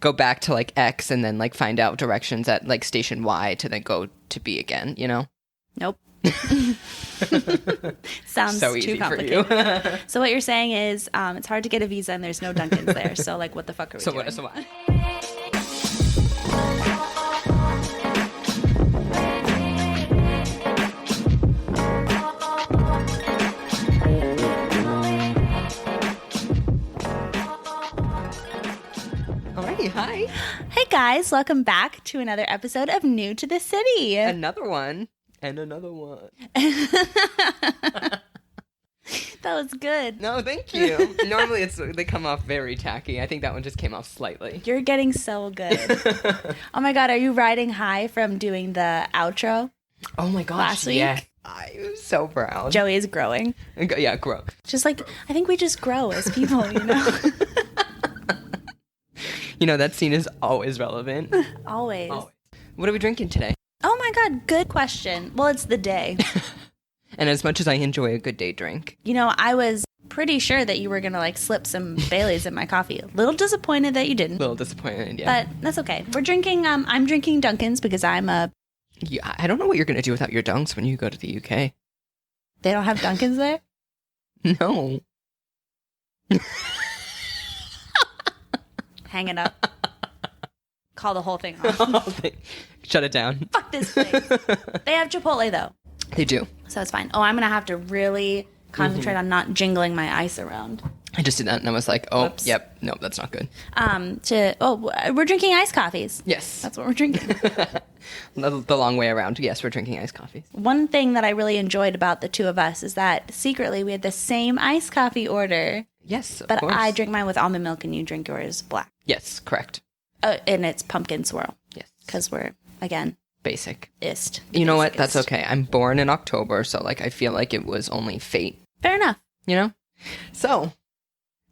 go back to like X and then like find out directions at like station Y to then go to B again, you know? Nope. Sounds So easy too for complicated. you. So what you're saying is it's hard to get a visa and there's no Dunkins there. So like what the fuck are we doing? So what? Alrighty, hi. Hey guys, welcome back to another episode of New to the City. Another one. And another one. That was good. No, thank you. Normally they come off very tacky. I think that one just came off slightly. You're getting so good. Oh my god, are you riding high from doing the outro? Oh my gosh, Last week? yeah. I'm so proud. Joey is growing. Yeah, grow. Just like, I think we just grow as people, you know? You know, that scene is always relevant. Always. What are we drinking today? Oh my god, good question. Well, it's the day. And as much as I enjoy a good day drink. You know, I was pretty sure that you were going to like slip some Baileys in my coffee. A little disappointed that you didn't. A little disappointed, yeah. But that's okay. We're drinking, I'm drinking Dunkins because I'm a... Yeah, I don't know what you're going to do without your dunks when you go to the UK. They don't have Dunkins there? No. Hang it up. Call the whole thing off. Shut it down. Fuck this place. They have Chipotle though. They do. So it's fine. Oh, I'm going to have to really concentrate on not jingling my ice around. I just did that and I was like, oh, Whoops. Yep, no, that's not good. We're drinking iced coffees. Yes. That's what we're drinking. The long way around. Yes, we're drinking iced coffees. One thing that I really enjoyed about the two of us is that secretly we had the same iced coffee order. Yes, of But course. I drink mine with almond milk and you drink yours black. Yes, correct. And it's pumpkin swirl. Yes. Because we're, again, Basic. ist. You know what? That's okay. I'm born in October, so like I feel like it was only fate. Fair enough. You know? So,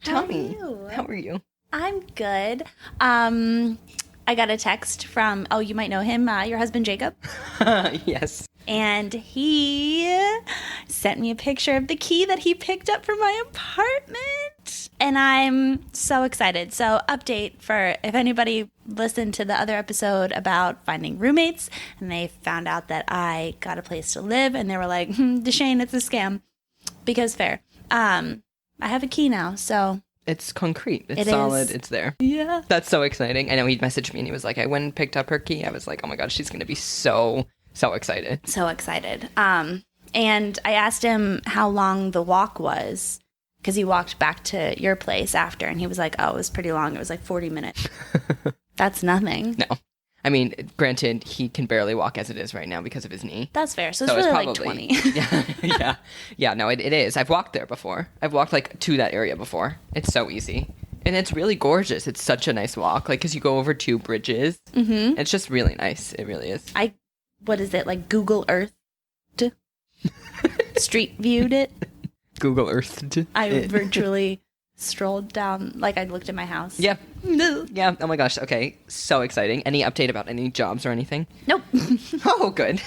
tell How are me, you? how are you? I'm good. I got a text from, you might know him, your husband Jacob. Yes. And he sent me a picture of the key that he picked up from my apartment. And I'm so excited. So update for if anybody listened to the other episode about finding roommates and they found out that I got a place to live and they were like, DeShane, it's a scam. Because fair. I have a key now, so... It's concrete. It's It solid. is. It's there. Yeah. That's so exciting. I know he messaged me and he was like, I went and picked up her key. I was like, oh my God, she's going to be so excited. So excited. And I asked him how long the walk was because he walked back to your place after and he was like, it was pretty long. It was like 40 minutes. That's nothing. No. I mean, granted, he can barely walk as it is right now because of his knee. That's fair. So it's really like 20. Yeah, no, it is. I've walked there before. I've walked like to that area before. It's so easy. And it's really gorgeous. It's such a nice walk. Like, because you go over 2 bridges. Mm-hmm. It's just really nice. It really is. What is it? Like Google Earth? Street viewed it? Google Earth. I virtually strolled down, like I looked at my house. Yeah. Yeah. Oh my gosh. Okay. So exciting. Any update about any jobs or anything? Nope. Oh, good.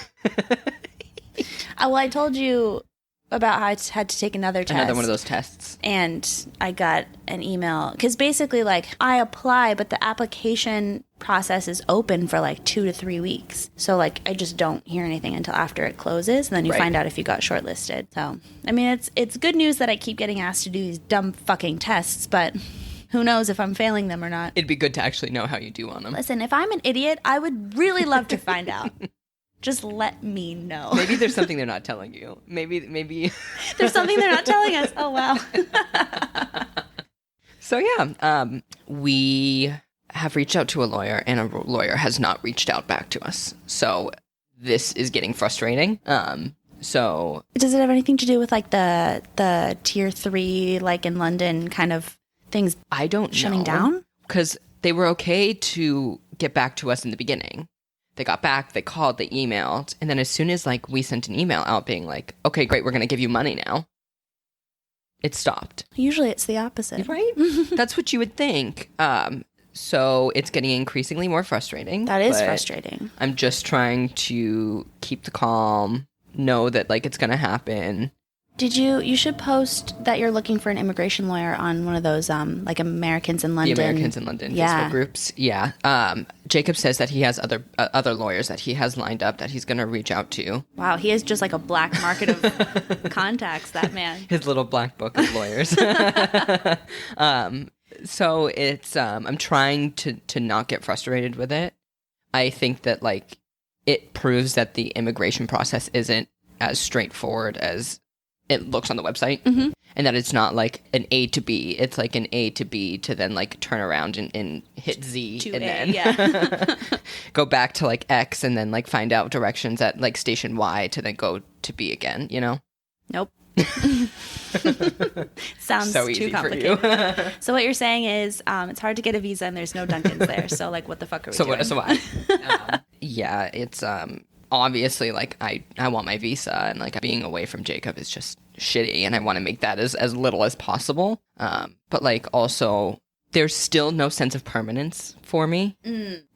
Well, I told you about how I had to take another test. Another one of those tests. And I got an email because basically like I apply, but the application process is open for like 2 to 3 weeks. So like I just don't hear anything until after it closes. And then you find out if you got shortlisted. So, I mean, it's good news that I keep getting asked to do these dumb fucking tests, but who knows if I'm failing them or not. It'd be good to actually know how you do on them. Listen, if I'm an idiot, I would really love to find out. Just let me know. Maybe there's something they're not telling you. Maybe There's something they're not telling us. Oh, wow. So, yeah, we have reached out to a lawyer, and a lawyer has not reached out back to us. So this is getting frustrating. So does it have anything to do with like the tier 3, like in London kind of things? I don't know. Shutting down? Because they were okay to get back to us in the beginning. They got back, they called, they emailed, and then as soon as like we sent an email out being like, okay, great, we're going to give you money now, it stopped. Usually it's the opposite. Right? That's what you would think. So it's getting increasingly more frustrating. That is frustrating. I'm just trying to keep the calm, know that like it's going to happen, You should post that you're looking for an immigration lawyer on one of those, like Americans in London. The Americans in London Facebook groups. Yeah. Jacob says that he has other lawyers that he has lined up that he's going to reach out to. Wow, he is just like a black market of contacts, that man. His little black book of lawyers. So it's, I'm trying to not get frustrated with it. I think that like it proves that the immigration process isn't as straightforward as it looks on the website, and that it's not like an A to B. It's like an A to B to then like turn around and hit Z to and A, then go back to like X and then like find out directions at like station Y to then go to B again, you know? Nope. Sounds so too easy complicated. for you. So what you're saying is it's hard to get a visa and there's no Dunkins there. So like what the fuck are we doing? So what? Yeah, it's obviously like I want my visa, and like being away from Jacob is just shitty, and I want to make that as little as possible. But like also there's still no sense of permanence for me.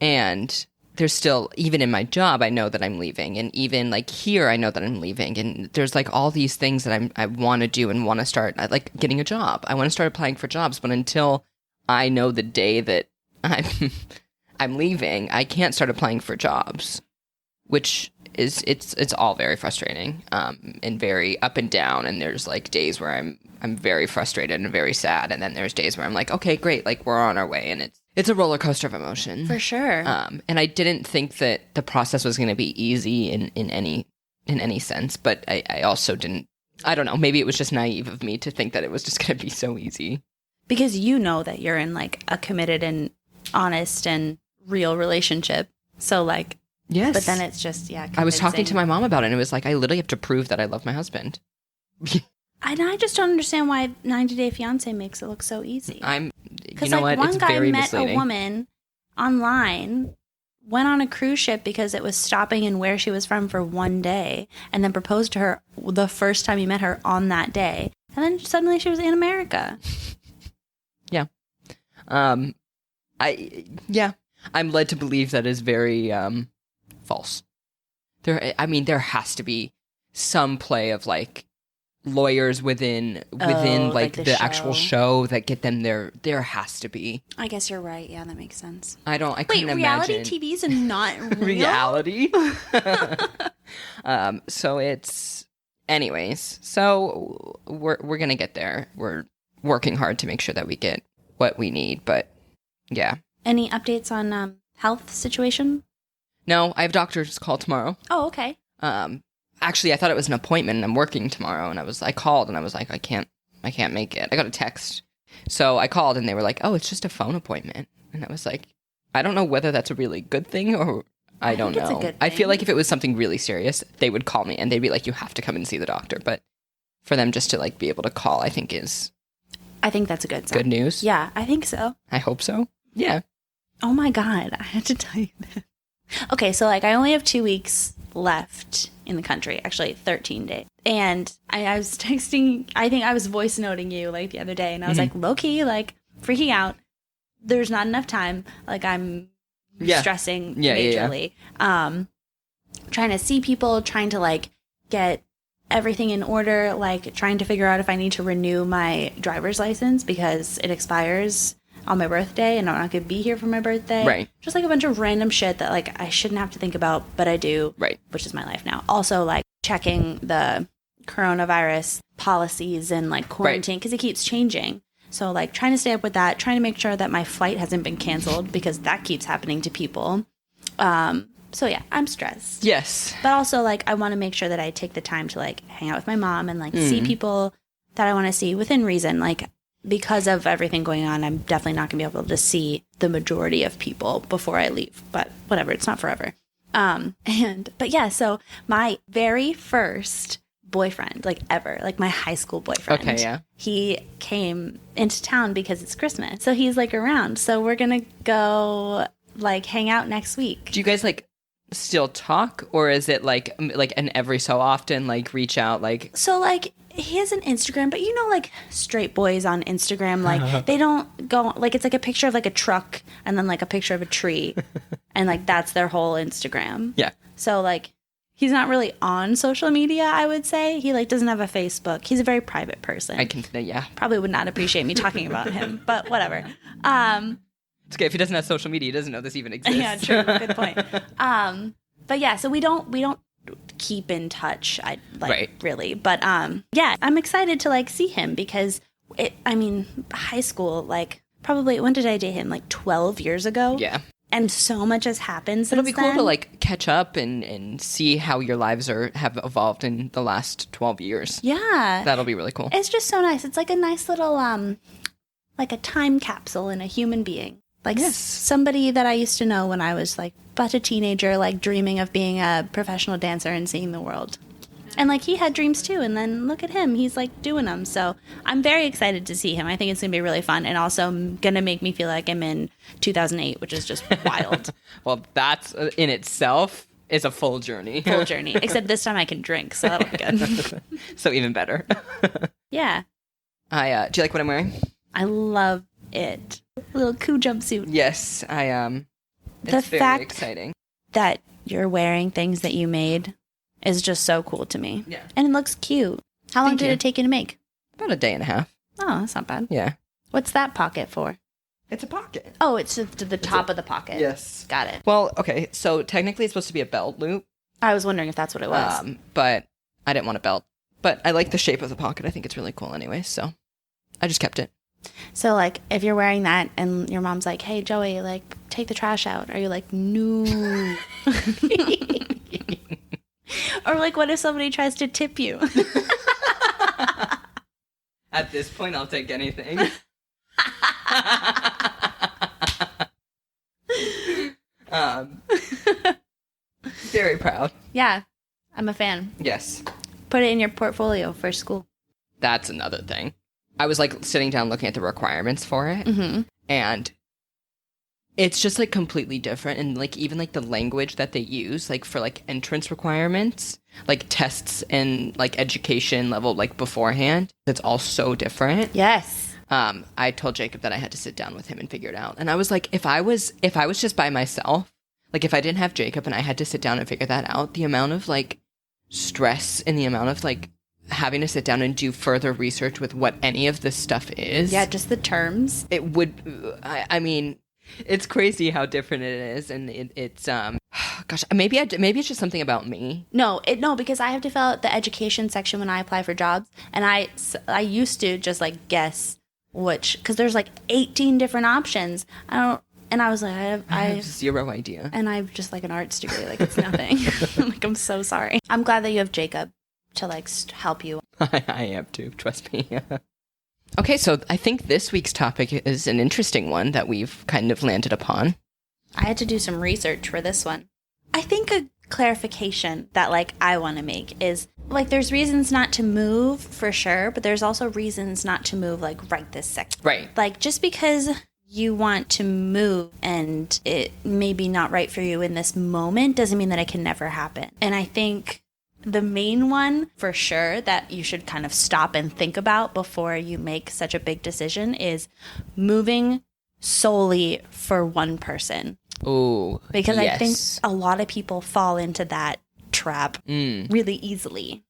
And there's still, even in my job, I know that I'm leaving, and even like here I know that I'm leaving, and there's like all these things that I want to do and want to start, like getting a job. I want to start applying for jobs, but until I know the day that I'm leaving, I can't start applying for jobs. Which is it's all very frustrating, and very up and down. And there's like days where I'm very frustrated and very sad, and then there's days where I'm like, okay, great, like we're on our way, and it's a roller coaster of emotion For sure. And I didn't think that the process was going to be easy in any sense, but I also didn't. I don't know. Maybe it was just naive of me to think that it was just going to be so easy. Because you know that you're in like a committed and honest and real relationship, so like. Yes. But then it's just, I was talking to my mom about it, and it was like, I literally have to prove that I love my husband. And I just don't understand why 90 Day Fiancé makes it look so easy. You know what? It's very misleading. One guy met a woman online, went on a cruise ship because it was stopping in where she was from for one day, and then proposed to her the first time he met her on that day. And then suddenly she was in America. Yeah. I'm led to believe that is very false. There has to be some play of like lawyers within like the actual show that get them there. There has to be. I guess you're right. Yeah, that makes sense. I couldn't imagine. Reality TV's not real? Reality. So it's, anyways. So we're gonna get there. We're working hard to make sure that we get what we need. But yeah. Any updates on health situation? No, I have a doctor's call tomorrow. Oh, okay. Actually, I thought it was an appointment, and I'm working tomorrow, and I called, and I was like, I can't make it. I got a text. So I called, and they were like, oh, it's just a phone appointment. And I was like, I don't know whether that's a really good thing, or I don't know. It's a good thing. I feel like if it was something really serious, they would call me, and they'd be like, you have to come and see the doctor. But for them just to like be able to call, I think that's a good sign. Good news? Yeah, I think so. I hope so. Yeah. Oh my God, I had to tell you this. Okay, so like I only have 2 weeks left in the country, actually 13 days. And I was texting, I think I was voice noting you like the other day, and I was like, low-key, like freaking out. There's not enough time. Like I'm stressing majorly. Trying to see people, trying to like get everything in order, like trying to figure out if I need to renew my driver's license because it expires on my birthday and I'm not going to be here for my birthday. Right. Just like a bunch of random shit that like I shouldn't have to think about, but I do. Right. Which is my life now. Also like checking the coronavirus policies and like quarantine because it keeps changing. So like trying to stay up with that, trying to make sure that my flight hasn't been canceled because that keeps happening to people. So yeah, I'm stressed. Yes. But also like I want to make sure that I take the time to like hang out with my mom and like see people that I want to see within reason. Like because of everything going on, I'm definitely not going to be able to see the majority of people before I leave. But whatever, it's not forever. But yeah, so my very first boyfriend, like ever, like my high school boyfriend. Okay, yeah. He came into town because it's Christmas. So he's like around. So we're going to go like hang out next week. Do you guys like still talk, or is it like an every so often like reach out like? So like he has an Instagram, but you know like straight boys on Instagram, like they don't go like it's like a picture of like a truck and then like a picture of a tree and like that's their whole Instagram. Yeah. So like he's not really on social media, I would say. He like doesn't have a Facebook. He's a very private person. Yeah. Probably would not appreciate me talking about him, but whatever. It's okay if he doesn't have social media, he doesn't know this even exists. Yeah, true. Good point. But yeah, so we don't keep in touch. Really, but yeah, I'm excited to like see him because high school, like probably when did I date him? Like 12 years ago. Yeah. And so much has happened since It'll be cool then. to like catch up and see how your lives have evolved in the last 12 years. Yeah. That'll be really cool. It's just so nice. It's like a nice little like a time capsule in a human being. Like somebody that I used to know when I was like but a teenager, like dreaming of being a professional dancer and seeing the world. And like he had dreams too, and then look at him, he's like doing them. So I'm very excited to see him. I think it's gonna be really fun, and also gonna make me feel like I'm in 2008, which is just wild. Well, that's in itself is a full journey. Full journey. Except this time I can drink, so that'll be good. So even better. Yeah. Do you like what I'm wearing? I love it. Little coup jumpsuit. Yes, it's very exciting that you're wearing things that you made is just so cool to me. Yeah. And it looks cute. How long did it take you to make? About a day and a half. Oh, that's not bad. Yeah. What's that pocket for? It's a pocket. Oh, it's to the top of the pocket. Yes. Got it. Well, okay, so technically it's supposed to be a belt loop. I was wondering if that's what it was. But I didn't want a belt. But I like the shape of the pocket. I think it's really cool anyway, so I just kept it. So, like, if you're wearing that and your mom's like, hey, Joey, like, take the trash out. Are you like, no? Or, like, what if somebody tries to tip you? At this point, I'll take anything. Very proud. Yeah, I'm a fan. Yes. Put it in your portfolio for school. That's another thing. I was like sitting down looking at the requirements for it, and it's just like completely different. And like even like the language that they use, like for like entrance requirements, like tests and like education level, like beforehand, it's all so different. Yes. I told Jacob that I had to sit down with him and figure it out. And I was like, if I was just by myself, like if I didn't have Jacob and I had to sit down and figure that out, the amount of like stress and the amount of like having to sit down and do further research with what any of this stuff is. Yeah, just the terms. It would, I mean, it's crazy how different it is. And it's, gosh, maybe it's just something about me. No, because I have to fill out the education section when I apply for jobs. And I used to just like guess because there's like 18 different options. And I was like, I have zero idea. And I have just like an arts degree. Like it's nothing. Like, I'm so sorry. I'm glad that you have Jacob to like help you. I am too, trust me. Okay, so I think this week's topic is an interesting one that we've kind of landed upon. I had to do some research for this one. I think a clarification that like I want to make is like there's reasons not to move for sure, but there's also reasons not to move like right this second. Right. Like just because you want to move and it may be not right for you in this moment doesn't mean that it can never happen. And I think the main one for sure that you should kind of stop and think about before you make such a big decision is moving solely for one person. Oh, because yes. I think a lot of people fall into that trap really easily.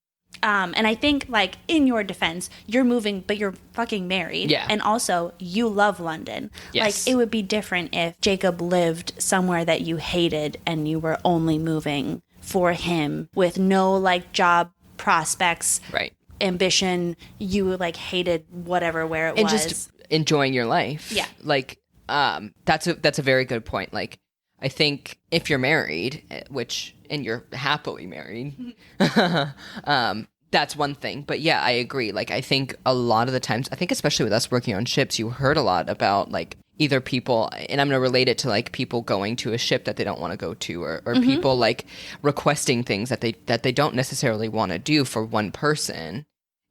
And I think, like, in your defense, you're moving, but you're fucking married. Yeah. And also, you love London. Yes. Like, it would be different if Jacob lived somewhere that you hated and you were only moving for him with no, like, job prospects, right, ambition. You, like, hated whatever where it and was. And just enjoying your life. Yeah. Like, that's a very good point. Like, I think if you're married, and you're happily married, that's one thing. But yeah, I agree. Like, I think a lot of the times, I think especially with us working on ships, you heard a lot about like either people, and I'm going to relate it to like people going to a ship that they don't want to go to, or people like requesting things that they don't necessarily want to do for one person.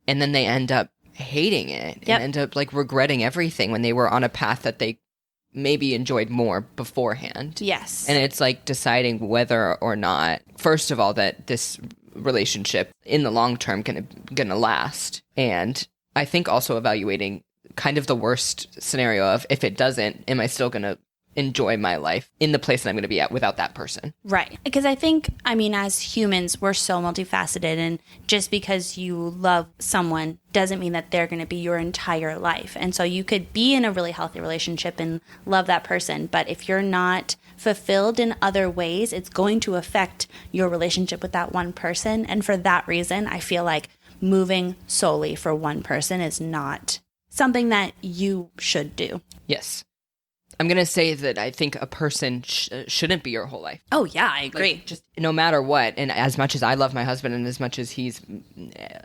And then they end up hating it and end up like regretting everything when they were on a path that they maybe enjoyed more beforehand. Yes. And it's like deciding whether or not, first of all, that this relationship in the long term gonna last. And I think also evaluating kind of the worst scenario of if it doesn't, am I still gonna enjoy my life in the place that I'm going to be at without that person. Right. Because I think, as humans, we're so multifaceted. And just because you love someone doesn't mean that they're going to be your entire life. And so you could be in a really healthy relationship and love that person. But if you're not fulfilled in other ways, it's going to affect your relationship with that one person. And for that reason, I feel like moving solely for one person is not something that you should do. Yes. I'm going to say that I think a person shouldn't be your whole life. Oh, yeah, I agree. Like, just no matter what. And as much as I love my husband and as much as he's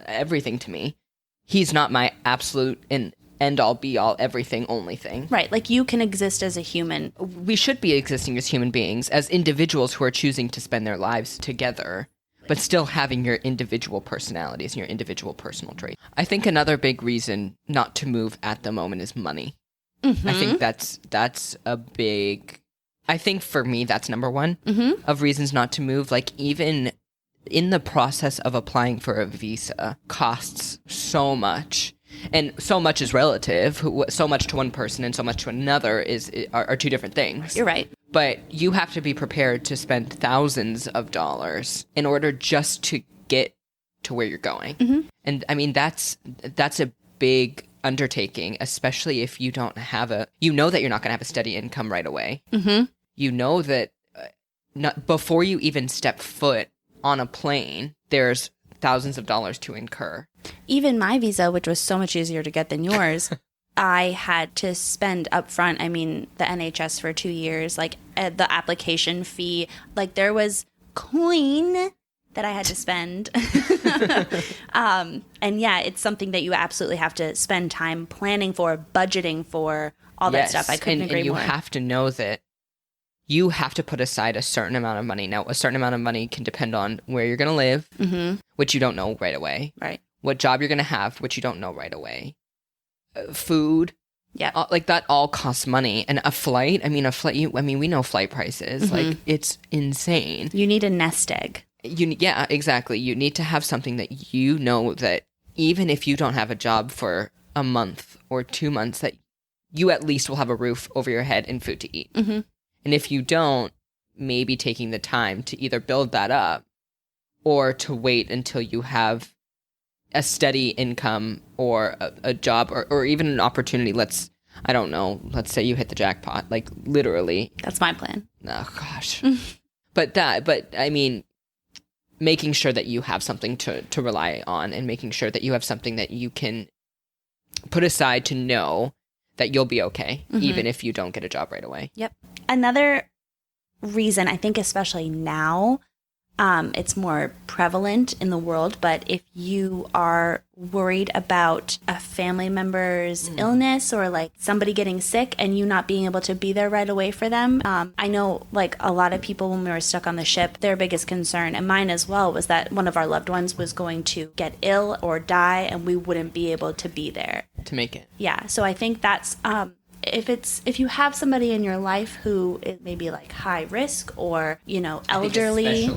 everything to me, he's not my absolute and end all be all everything only thing. Right. Like you can exist as a human. We should be existing as human beings, as individuals who are choosing to spend their lives together, but still having your individual personalities and your individual personal traits. I think another big reason not to move at the moment is money. I think that's a big, I think for me, that's number one of reasons not to move. Like even in the process of applying for a visa costs so much, and so much is relative. So much to one person and so much to another are two different things. You're right. But you have to be prepared to spend thousands of dollars in order just to get to where you're going. And I mean, that's a big undertaking, especially if you don't have that you're not going to have a steady income right away. You know that before you even step foot on a plane, there's thousands of dollars to incur. Even my visa, which was so much easier to get than yours, I had to spend up front, the NHS for 2 years, like the application fee, like there was coin that I had to spend. And yeah, it's something that you absolutely have to spend time planning for, budgeting for, all that stuff. I couldn't agree more. And you have to know that you have to put aside a certain amount of money. Now, a certain amount of money can depend on where you're going to live, which you don't know right away. Right. What job you're going to have, which you don't know right away. Food. Yeah. Like that all costs money. And a flight, we know flight prices. Like it's insane. You need a nest egg. Yeah, exactly. You need to have something that you know that even if you don't have a job for a month or 2 months, that you at least will have a roof over your head and food to eat. And if you don't, maybe taking the time to either build that up or to wait until you have a steady income or a job or even an opportunity. Let's say you hit the jackpot, like literally. That's my plan. Oh, gosh. But making sure that you have something to rely on and making sure that you have something that you can put aside to know that you'll be okay, even if you don't get a job right away. Yep. Another reason, I think especially now, it's more prevalent in the world, but if you are worried about a family member's illness or like somebody getting sick and you not being able to be there right away for them, I know like a lot of people when we were stuck on the ship, their biggest concern, and mine as well, was that one of our loved ones was going to get ill or die and we wouldn't be able to be there. To make it. Yeah, so I think that's... If you have somebody in your life who is maybe like high risk or, elderly.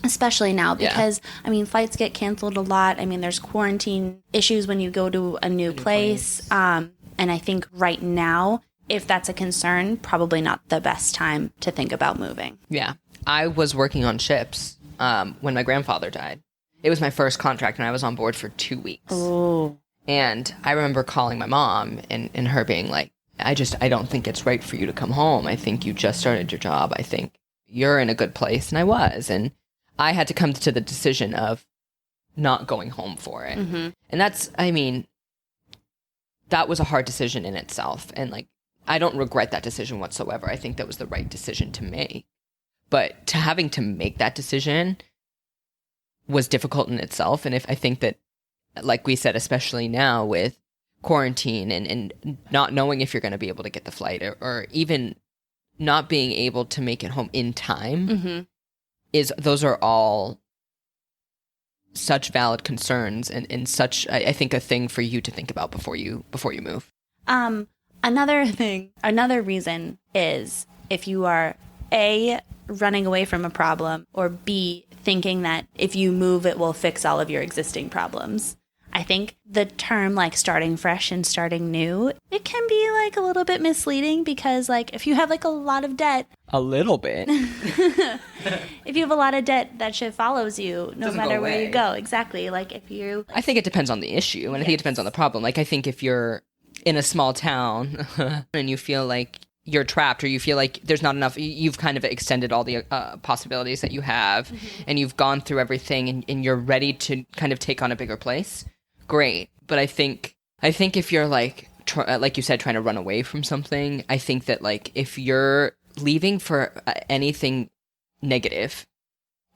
Especially now because, flights get canceled a lot. There's quarantine issues when you go to a new place. And I think right now, if that's a concern, probably not the best time to think about moving. Yeah. I was working on ships when my grandfather died. It was my first contract and I was on board for 2 weeks. Oh. And I remember calling my mom and her being like, I don't think it's right for you to come home. I think you just started your job. I think you're in a good place. And I was. And I had to come to the decision of not going home for it. And that's, that was a hard decision in itself. And like, I don't regret that decision whatsoever. I think that was the right decision to make. But having to make that decision was difficult in itself. And I think that, like we said, especially now with quarantine and not knowing if you're going to be able to get the flight or even not being able to make it home in time, those are all such valid concerns and such, I think, a thing for you to think about before you move. Another reason is if you are A, running away from a problem, or B, thinking that if you move, it will fix all of your existing problems. I think the term like starting fresh and starting new, it can be like a little bit misleading because like if you have like a lot of debt. A little bit. If you have a lot of debt, that shit follows you no matter where you go. Exactly. Like if you. I think it depends on the issue, and I think it depends on the problem. Like I think if you're in a small town and you feel like you're trapped, or you feel like there's not enough, you've kind of extended all the possibilities that you have, and you've gone through everything, and you're ready to kind of take on a bigger place. Great. But I think if you're like you said, trying to run away from something, I think that like if you're leaving for anything negative,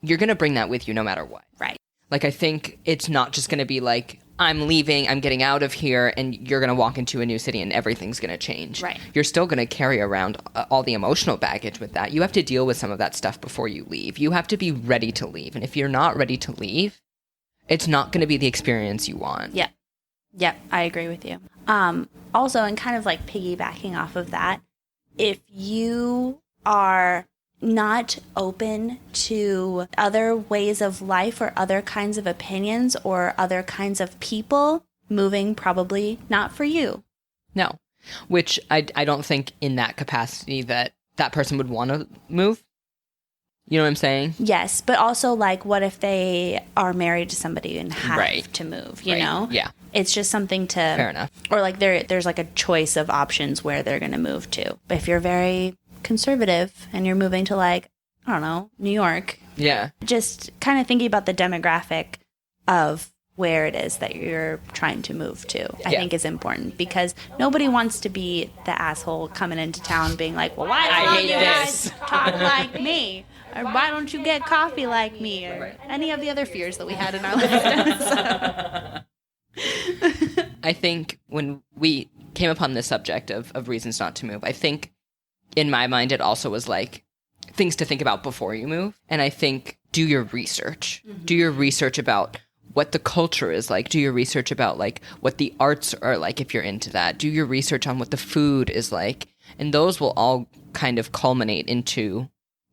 you're going to bring that with you no matter what. Right. Like I think it's not just going to be like, I'm leaving, I'm getting out of here, and you're going to walk into a new city and everything's going to change. Right. You're still going to carry around all the emotional baggage with that. You have to deal with some of that stuff before you leave. You have to be ready to leave. And if you're not ready to leave, it's not going to be the experience you want. Yeah. Yeah, I agree with you. Also, and kind of like piggybacking off of that, if you are not open to other ways of life or other kinds of opinions or other kinds of people, moving probably not for you. No, which I don't think in that capacity that person would want to move. You know what I'm saying? Yes, but also like what if they are married to somebody and have to move, you know? Yeah. It's just something to... Fair enough. Or like there's like a choice of options where they're going to move to. But if you're very conservative and you're moving to like, I don't know, New York. Yeah. Just kind of thinking about the demographic of where it is that you're trying to move to, I think is important, because nobody wants to be the asshole coming into town being like, well, why don't you guys talk like me? Or why don't you get coffee like me? Or any of the other fears that we had in our life. I think when we came upon this subject of reasons not to move, I think in my mind it also was like things to think about before you move. And I think do your research. Mm-hmm. Do your research about what the culture is like. Do your research about like what the arts are like if you're into that. Do your research on what the food is like. And those will all kind of culminate into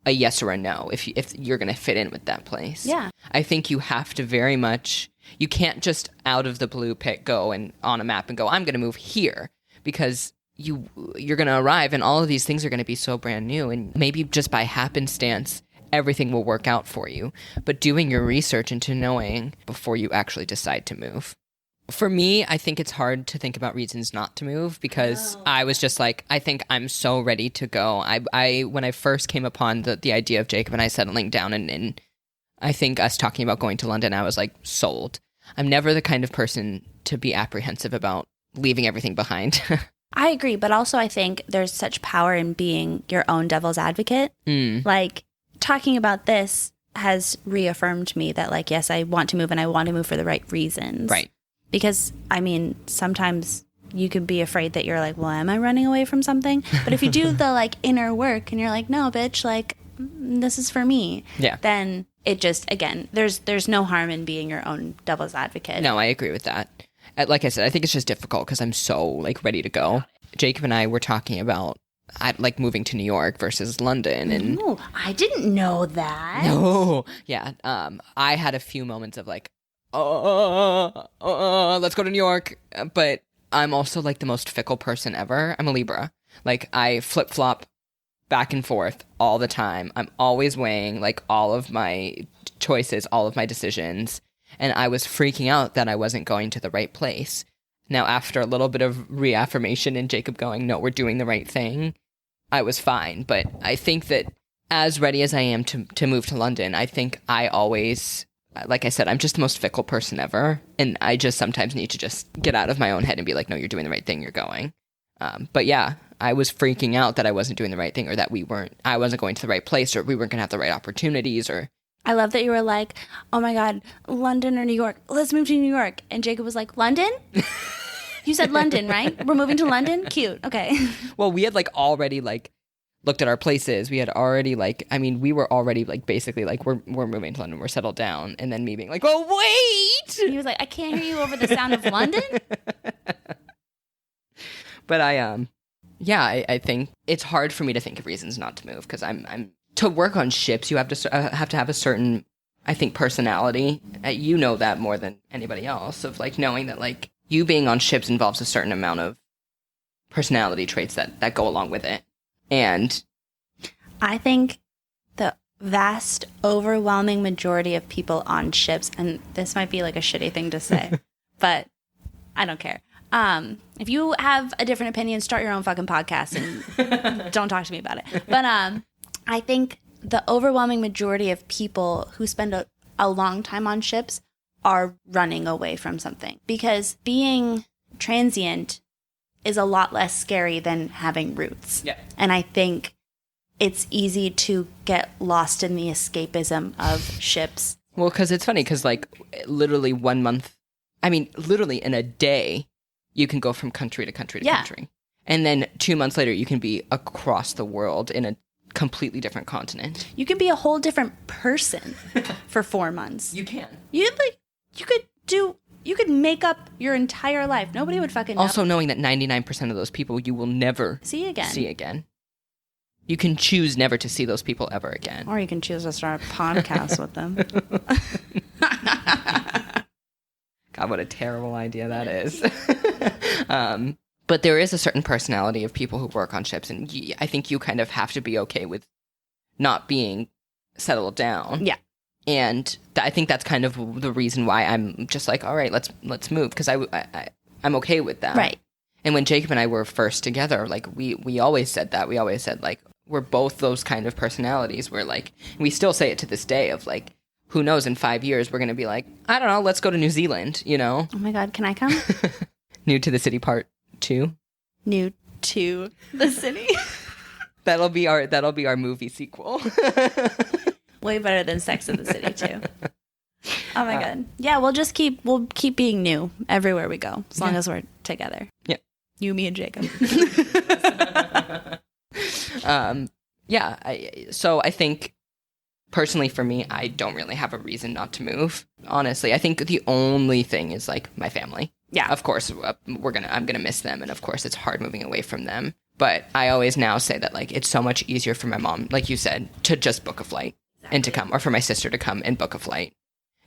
a yes or a no if you're going to fit in with that place. Yeah. I think you have to very much, you can't just out of the blue go and on a map and go, I'm going to move here, because you're going to arrive and all of these things are going to be so brand new, and maybe just by happenstance everything will work out for you. But doing your research into knowing before you actually decide to move. For me, I think it's hard to think about reasons not to move, because I was just like, I think I'm so ready to go. I when I first came upon the idea of Jacob and I settling down and I think us talking about going to London, I was like sold. I'm never the kind of person to be apprehensive about leaving everything behind. I agree, but also I think there's such power in being your own devil's advocate. Like, talking about this has reaffirmed me that, like, yes, I want to move, and I want to move for the right reasons. Right. Because, I mean, sometimes you could be afraid that you're like, well, am I running away from something? But if you do the, like, inner work and you're like, no, bitch, like, this is for me. Yeah. Then it just, again, there's no harm in being your own devil's advocate. No, I agree with that. Like I said, I think it's just difficult because I'm so, like, ready to go. Jacob and I were talking about, like, moving to New York versus London. And oh, I didn't know that. No. Yeah. I had a few moments of, like, let's go to New York. But I'm also, like, the most fickle person ever. I'm a Libra. Like, I flip-flop back and forth all the time. I'm always weighing, like, all of my choices, all of my decisions. And I was freaking out that I wasn't going to the right place. Now, after a little bit of reaffirmation and Jacob going, no, we're doing the right thing, I was fine. But I think that as ready as I am to move to London, I think I always, like I said, I'm just the most fickle person ever. And I just sometimes need to just get out of my own head and be like, no, you're doing the right thing, you're going. But yeah, I was freaking out that I wasn't doing the right thing, or that I wasn't going to the right place, or we weren't going to have the right opportunities, or... I love that you were like, oh my God, London or New York? Let's move to New York. And Jacob was like, London? You said London, right? We're moving to London? Cute. Okay. Well, we had, like, already, like, looked at our places. We had already, like, I mean, we were already, like, basically, like, we're moving to London. We're settled down. And then me being like, oh, wait! And he was like, I can't hear you over the sound of London? But I think it's hard for me to think of reasons not to move, because I'm to work on ships, you have to have a certain I think, personality. You know that more than anybody else, of like knowing that like you being on ships involves a certain amount of personality traits that go along with it. And I think the vast, overwhelming majority of people on ships, and this might be like a shitty thing to say, but I don't care. If you have a different opinion, start your own fucking podcast and don't talk to me about it. But I think the overwhelming majority of people who spend a long time on ships are running away from something, because being transient is a lot less scary than having roots. Yeah. And I think it's easy to get lost in the escapism of ships. well, because it's funny, because like literally 1 month, I mean, literally in a day, you can go from country to country to country. And then 2 months later, you can be across the world in a completely different continent. You can be a whole different person for 4 months. You can. You could make up your entire life. Nobody would fucking know. Also knowing that 99% of those people you will never see again. You can choose never to see those people ever again. Or you can choose to start a podcast with them. God, what a terrible idea that is. But there is a certain personality of people who work on ships, and I think you kind of have to be okay with not being settled down. Yeah. And I think that's kind of the reason why I'm just like, all right, let's move, because I'm okay with that. Right. And when Jacob and I were first together, like we always said that. We always said like we're both those kind of personalities where like we still say it to this day of like, who knows, in 5 years we're gonna be like, I don't know, let's go to New Zealand, you know? Oh my God, can I come? New to the City Part 2. New to the City. That'll be our movie sequel. Way better than Sex in the City too. Oh my God. Yeah, we'll keep being new everywhere we go, as long as we're together. Yeah. You, me, and Jacob. So I think personally for me, I don't really have a reason not to move. Honestly, I think the only thing is like my family. Yeah. Of course, I'm gonna miss them, and of course, it's hard moving away from them. But I always now say that like it's so much easier for my mom, like you said, to just book a flight and to come, or for my sister to come and book a flight.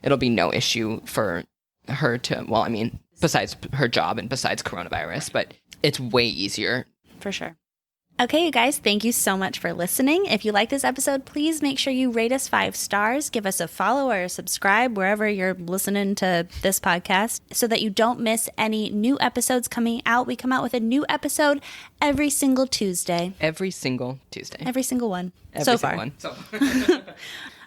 It'll be no issue for her to. Well, I mean, besides her job and besides coronavirus, but it's way easier. For sure. Okay, you guys, thank you so much for listening. If you like this episode, please make sure you rate us 5 stars, give us a follow or subscribe wherever you're listening to this podcast so that you don't miss any new episodes coming out. We come out with a new episode every single Tuesday. Every single Tuesday. Every single one. Every so single far. one.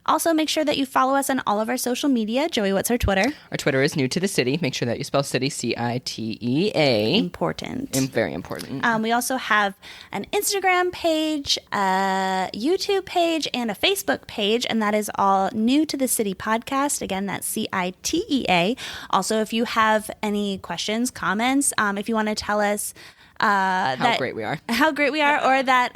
Also, make sure that you follow us on all of our social media. Joey, what's our Twitter? Our Twitter is New to the City. Make sure that you spell city, CiTea. Important. Very important. We also have an Instagram page, a YouTube page, and a Facebook page, and that is all New to the City Podcast. Again, that's CiTea. Also, if you have any questions, comments, if you want to tell us how great we are, or that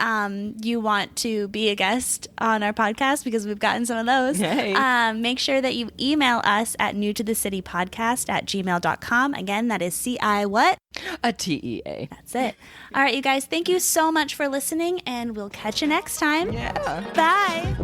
you want to be a guest on our podcast, because we've gotten some of those. Hey. Make sure that you email us at newtothecitypodcast@gmail.com. Again, that is CI what? A TEA. That's it. All right, you guys, thank you so much for listening, and we'll catch you next time. Yeah. Bye.